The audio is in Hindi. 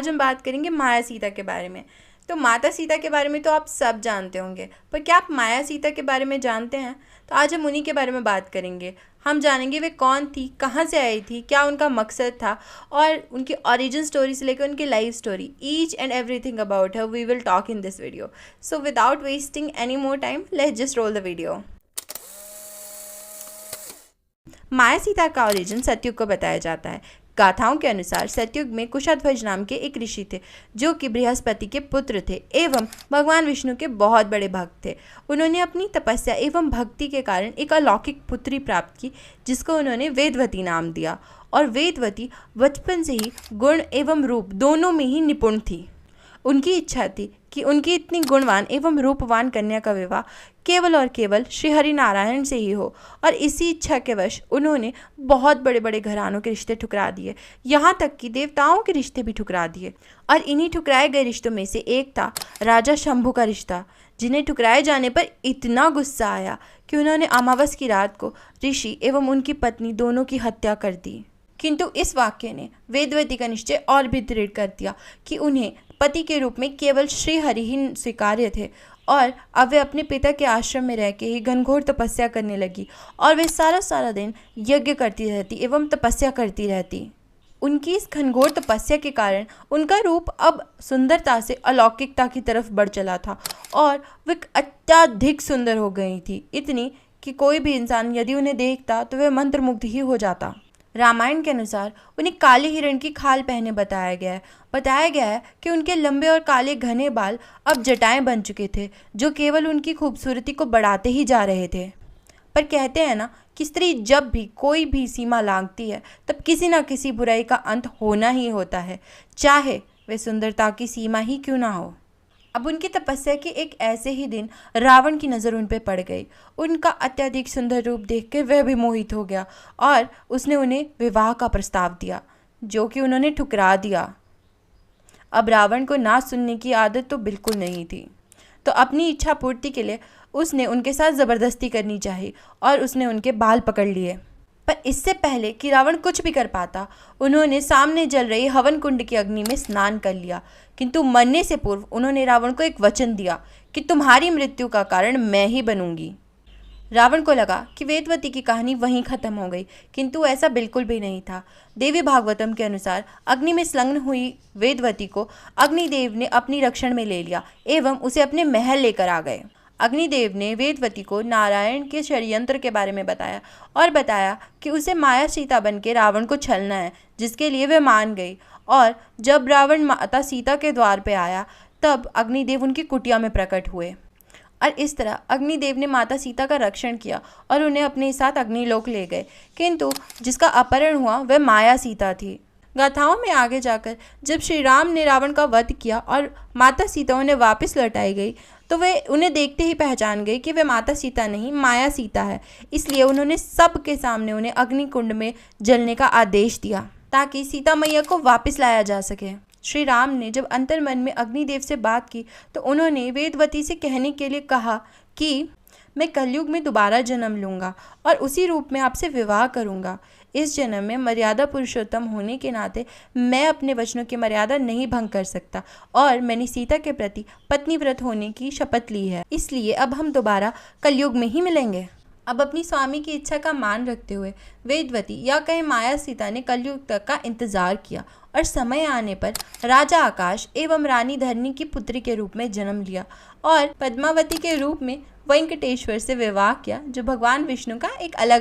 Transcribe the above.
आज हम बात करेंगे माया सीता के बारे में। तो माता सीता के बारे में तो आप सब जानते होंगे, पर क्या आप माया सीता के बारे में जानते हैं? तो आज हम उन्हीं के बारे में बात करेंगे। हम जानेंगे वे कौन थी, कहाँ से आई थी, क्या उनका मकसद था और उनकी ओरिजिन स्टोरी से लेकर उनकी life story, each and everything about her we will talk in this video. So without wasting any more time, let's just roll the video. Maya Sita का ओरिजिन सतयुग को बताया जाता है। गाथाओं के अनुसार सतयुग में कुशाध्वज नाम के एक ऋषि थे जो कि बृहस्पति के पुत्र थे एवं भगवान विष्णु के बहुत बड़े भक्त थे। उन्होंने अपनी तपस्या एवं भक्ति के कारण एक अलौकिक पुत्री प्राप्त की जिसको उन्होंने वेदवती नाम दिया। और वेदवती बचपन से ही गुण एवं रूप दोनों में ही निपुण थी। उनकी इच्छा थी कि उनकी इतनी गुणवान एवं रूपवान कन्या का विवाह केवल और केवल श्री हरि नारायण से ही हो। और इसी इच्छा के वश उन्होंने बहुत बड़े बड़े घरानों के रिश्ते ठुकरा दिए, यहाँ तक कि देवताओं के रिश्ते भी ठुकरा दिए। और इन्हीं ठुकराए गए रिश्तों में से एक था राजा शंभु का रिश्ता, जिन्हें ठुकराए जाने पर इतना गुस्सा आया कि उन्होंने अमावस की रात को ऋषि एवं उनकी पत्नी दोनों की हत्या कर दी। किंतु इस वाक्य ने वेदवती का निश्चय और भी दृढ़ कर दिया कि उन्हें पति के रूप में केवल श्री हरि ही स्वीकार्य थे। और अब वे अपने पिता के आश्रम में रह के ही घनघोर तपस्या करने लगी और वे सारा दिन यज्ञ करती रहती एवं तपस्या करती रहती। उनकी इस घनघोर तपस्या के कारण उनका रूप अब सुंदरता से अलौकिकता की तरफ बढ़ चला था और वे अत्यधिक सुंदर हो गई थी, इतनी कि कोई भी इंसान यदि उन्हें देखता तो वह मंत्रमुग्ध ही हो जाता। रामायण के अनुसार उन्हें काले हिरण की खाल पहने बताया गया है कि उनके लंबे और काले घने बाल अब जटाएं बन चुके थे जो केवल उनकी खूबसूरती को बढ़ाते ही जा रहे थे। पर कहते हैं ना कि स्त्री जब भी कोई भी सीमा लांघती है तब किसी न किसी बुराई का अंत होना ही होता है, चाहे वे सुंदरता की सीमा ही क्यों ना हो। अब उनकी तपस्या के एक ऐसे ही दिन रावण की नज़र उन पर पड़ गई। उनका अत्यधिक सुंदर रूप देखकर वह भी मोहित हो गया और उसने उन्हें विवाह का प्रस्ताव दिया, जो कि उन्होंने ठुकरा दिया। अब रावण को ना सुनने की आदत तो बिल्कुल नहीं थी, तो अपनी इच्छा पूर्ति के लिए उसने उनके साथ ज़बरदस्ती करनी चाहिए और उसने उनके बाल पकड़ लिए। पर इससे पहले कि रावण कुछ भी कर पाता, उन्होंने सामने जल रही हवन कुंड की अग्नि में स्नान कर लिया। किंतु मरने से पूर्व उन्होंने रावण को एक वचन दिया कि तुम्हारी मृत्यु का कारण मैं ही बनूंगी। रावण को लगा कि वेदवती की कहानी वहीं खत्म हो गई, किंतु ऐसा बिल्कुल भी नहीं था। देवी भागवतम के अनुसार अग्नि में संलग्न हुई वेदवती को अग्निदेव ने अपनी रक्षण में ले लिया एवं उसे अपने महल लेकर आ गए। अग्निदेव ने वेदवती को नारायण के षड्यंत्र के बारे में बताया और बताया कि उसे माया सीता बन के रावण को छलना है, जिसके लिए वह मान गई। और जब रावण माता सीता के द्वार पे आया तब अग्निदेव उनकी कुटिया में प्रकट हुए और इस तरह अग्निदेव ने माता सीता का रक्षण किया और उन्हें अपने साथ अग्निलोक ले गए। किंतु जिसका अपहरण हुआ वह माया सीता थी। गाथाओं में आगे जाकर जब श्री राम ने रावण का वध किया और माता सीता उन्हें वापस लौटाई गई तो वे उन्हें देखते ही पहचान गई कि वे माता सीता नहीं माया सीता है। इसलिए उन्होंने सबके सामने उन्हें अग्निकुंड में जलने का आदेश दिया ताकि सीता मैया को वापस लाया जा सके। श्री राम ने जब अंतर्मन में अग्निदेव से बात की तो उन्होंने वेदवती से कहने के लिए कहा कि मैं कलयुग में दोबारा जन्म लूँगा और उसी रूप में आपसे विवाह करूँगा। इस जन्म में मर्यादा पुरुषोत्तम होने के नाते मैं अपने वचनों की मर्यादा नहीं भंग कर सकता और मैंने सीता के प्रति पत्नी व्रत होने की शपथ ली है, इसलिए अब हम दोबारा कलयुग में ही मिलेंगे। अब अपनी स्वामी की इच्छा का मान रखते हुए वेदवती या कहीं माया सीता ने कलयुग तक का इंतजार किया और समय आने पर राजा आकाश एवं रानी धरणी की पुत्री के रूप में जन्म लिया और पद्मावती के रूप में वेंकटेश्वर से विवाह किया, जो भगवान विष्णु का एक अलग